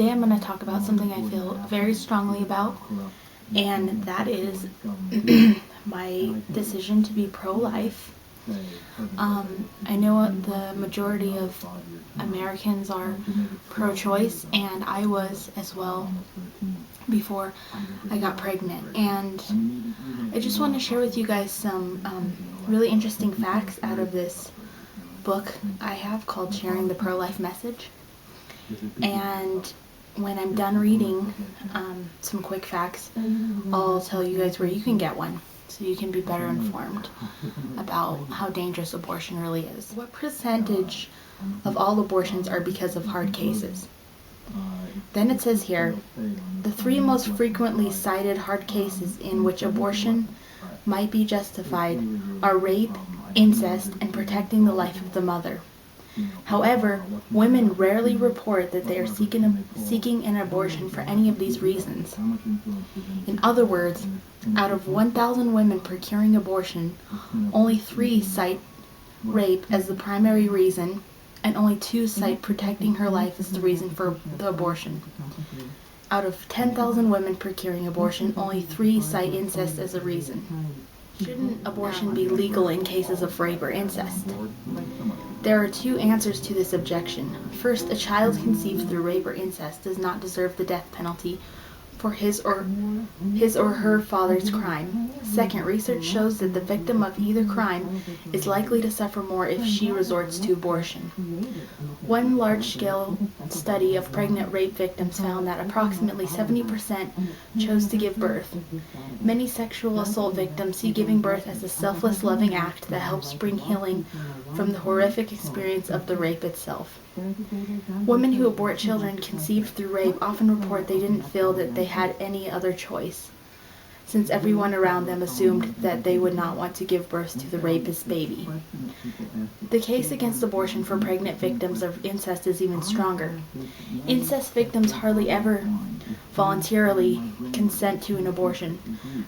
Today I'm going to talk about something I feel very strongly about, and that is my decision to be pro-life. I know the majority of Americans are pro-choice, and I was as well before I got pregnant. And I just want to share with you guys some really interesting facts out of this book I have called Sharing the Pro-Life Message. And when I'm done reading some quick facts, I'll tell you guys where you can get one so you can be better informed about how dangerous abortion really is. What percentage of all abortions are because of hard cases? Then it says here, the 3 most frequently cited hard cases in which abortion might be justified are rape, incest, and protecting the life of the mother. However, women rarely report that they are seeking an abortion for any of these reasons. In other words, out of 1,000 women procuring abortion, only 3 cite rape as the primary reason, and only 2 cite protecting her life as the reason for the abortion. Out of 10,000 women procuring abortion, only 3 cite incest as a reason. Shouldn't abortion be legal in cases of rape or incest? There are 2 answers to this objection. First, a child conceived through rape or incest does not deserve the death penalty for his or her father's crime. Second, research shows that the victim of either crime is likely to suffer more if she resorts to abortion. One large-scale study of pregnant rape victims found that approximately 70% chose to give birth. Many sexual assault victims see giving birth as a selfless, loving act that helps bring healing from the horrific experience of the rape itself. Women who abort children conceived through rape often report they didn't feel that they had any other choice, since everyone around them assumed that they would not want to give birth to the rapist's baby. The case against abortion for pregnant victims of incest is even stronger. Incest victims hardly ever voluntarily consent to an abortion.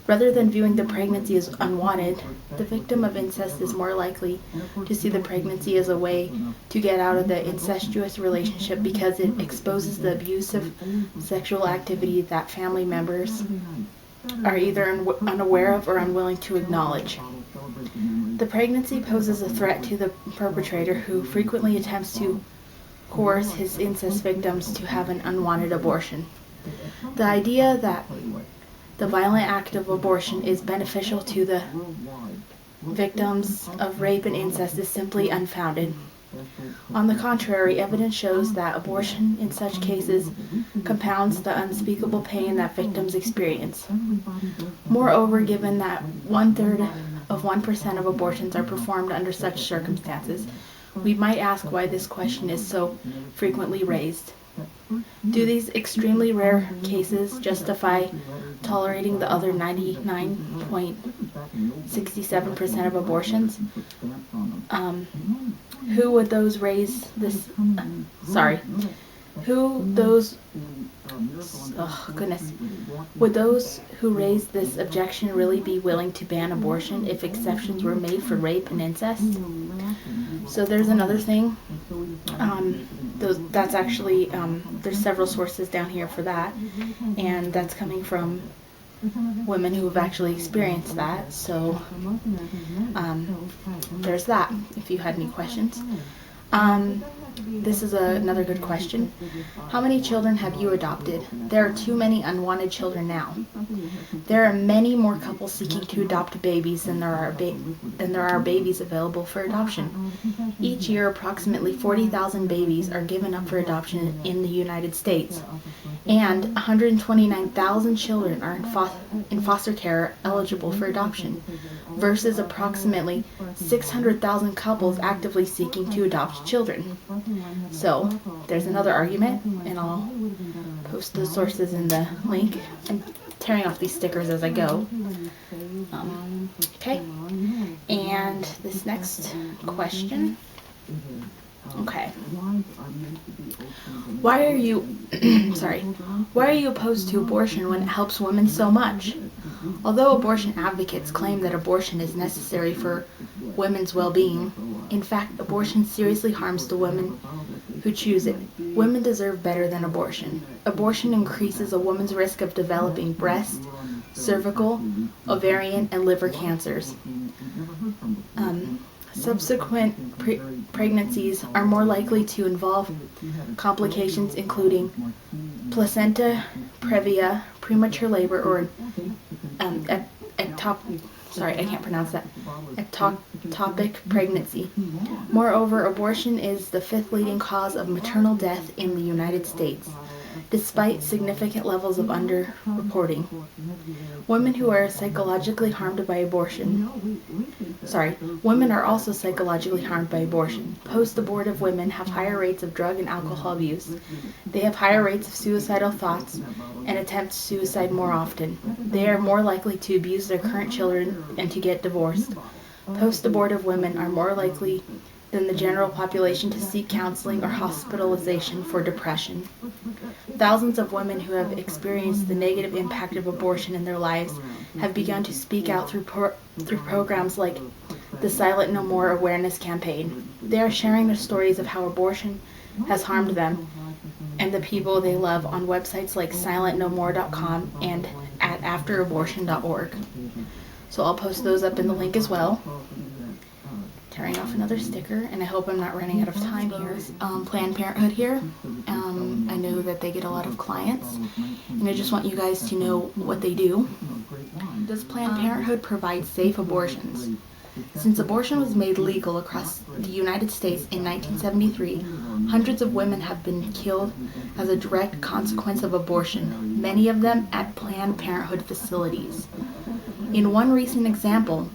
Rather than viewing the pregnancy as unwanted, the victim of incest is more likely to see the pregnancy as a way to get out of the incestuous relationship because it exposes the abusive sexual activity that family members are either unaware of or unwilling to acknowledge. The pregnancy poses a threat to the perpetrator, who frequently attempts to coerce his incest victims to have an unwanted abortion. The idea that the violent act of abortion is beneficial to the victims of rape and incest is simply unfounded. On the contrary, evidence shows that abortion in such cases compounds the unspeakable pain that victims experience. Moreover, given that 1/3 of 1% of abortions are performed under such circumstances, we might ask why this question is so frequently raised. Do these extremely rare cases justify tolerating the other 99.67% of abortions? Who would those raise this? Would those who raise this objection really be willing to ban abortion if exceptions were made for rape and incest? So there's another thing. That's actually, there's several sources down here for that, and that's coming from women who have actually experienced that. So there's that, if you had any questions. This is another good question. How many children have you adopted? There are too many unwanted children now. There are many more couples seeking to adopt babies than there are babies available for adoption. Each year, approximately 40,000 babies are given up for adoption in the United States, and 129,000 children are in foster care eligible for adoption, versus approximately 600,000 couples actively seeking to adopt children. So, there's another argument, and I'll post the sources in the link. I'm tearing off these stickers as I go. Okay, and this next question. Okay. Why are you opposed to abortion when it helps women so much? Although abortion advocates claim that abortion is necessary for women's well-being, in fact, abortion seriously harms the women who choose it. Women deserve better than abortion. Abortion increases a woman's risk of developing breast, cervical, ovarian, and liver cancers. Subsequent pregnancies are more likely to involve complications including placenta previa, premature labor, or ectopic pregnancy. Moreover, abortion is the 5th leading cause of maternal death in the United States, despite significant levels of underreporting. Women are also psychologically harmed by abortion. Post-abortive women have higher rates of drug and alcohol abuse. They have higher rates of suicidal thoughts and attempt suicide more often. They are more likely to abuse their current children and to get divorced. Post-abortive women are more likely than the general population to seek counseling or hospitalization for depression. Thousands of women who have experienced the negative impact of abortion in their lives have begun to speak out through programs like the Silent No More awareness campaign. They are sharing their stories of how abortion has harmed them and the people they love on websites like silentnomore.com and at afterabortion.org. So I'll post those up in the link as well. Tearing off another sticker, and I hope I'm not running out of time here. Planned Parenthood here. I know that they get a lot of clients, and I just want you guys to know what they do. Does Planned Parenthood provide safe abortions? Since abortion was made legal across the United States in 1973, hundreds of women have been killed as a direct consequence of abortion, many of them at Planned Parenthood facilities. In one recent example,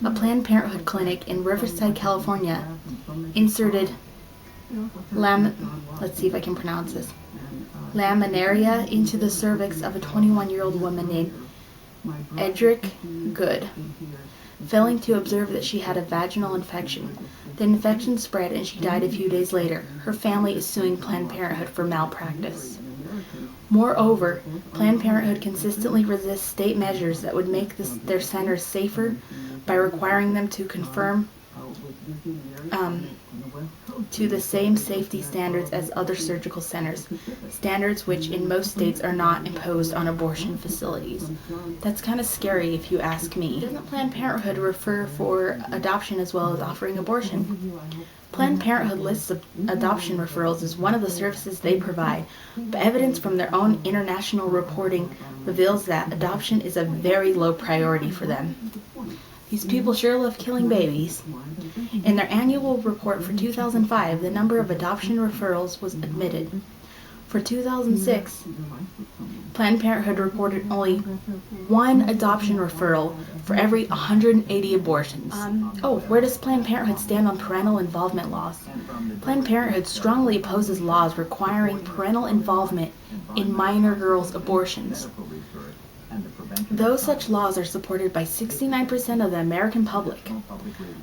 a Planned Parenthood clinic in Riverside, California, inserted laminaria into the cervix of a 21-year-old woman named Edric Good, failing to observe that she had a vaginal infection. The infection spread and she died a few days later. Her family is suing Planned Parenthood for malpractice. Moreover, Planned Parenthood consistently resists state measures that would make their centers safer by requiring them to conform to the same safety standards as other surgical centers, standards which in most states are not imposed on abortion facilities. That's kind of scary if you ask me. Doesn't Planned Parenthood refer for adoption as well as offering abortion? Planned Parenthood lists adoption referrals as one of the services they provide, but evidence from their own international reporting reveals that adoption is a very low priority for them. These people sure love killing babies. In their annual report for 2005, the number of adoption referrals was admitted. For 2006, Planned Parenthood reported only 1 adoption referral for every 180 abortions. Where does Planned Parenthood stand on parental involvement laws? Planned Parenthood strongly opposes laws requiring parental involvement in minor girls' abortions. Though such laws are supported by 69% of the American public,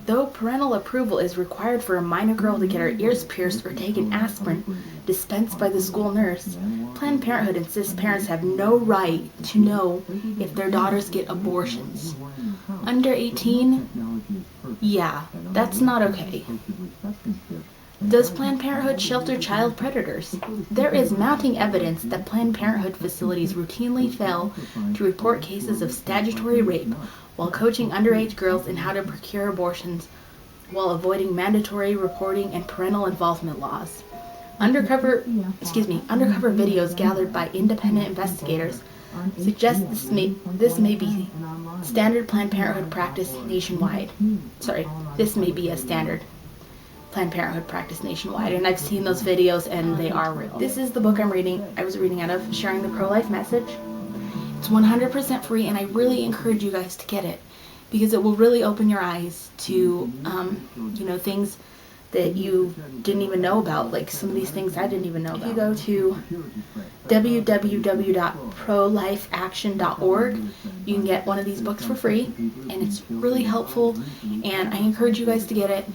though parental approval is required for a minor girl to get her ears pierced or take an aspirin dispensed by the school nurse, Planned Parenthood insists parents have no right to know if their daughters get abortions. Under 18? Yeah, that's not okay. Does Planned Parenthood shelter child predators? There is mounting evidence that Planned Parenthood facilities routinely fail to report cases of statutory rape while coaching underage girls in how to procure abortions while avoiding mandatory reporting and parental involvement laws. Undercover videos gathered by independent investigators suggest this may be standard Planned Parenthood practice nationwide. This may be a standard Planned Parenthood practice nationwide, and I've seen those videos and they are real. This is the book I was reading out of, Sharing the Pro-Life Message. It's 100% free, and I really encourage you guys to get it because it will really open your eyes to things that you didn't even know about, like some of these things I didn't even know about. If you go to www.prolifeaction.org, you can get one of these books for free, and it's really helpful, and I encourage you guys to get it.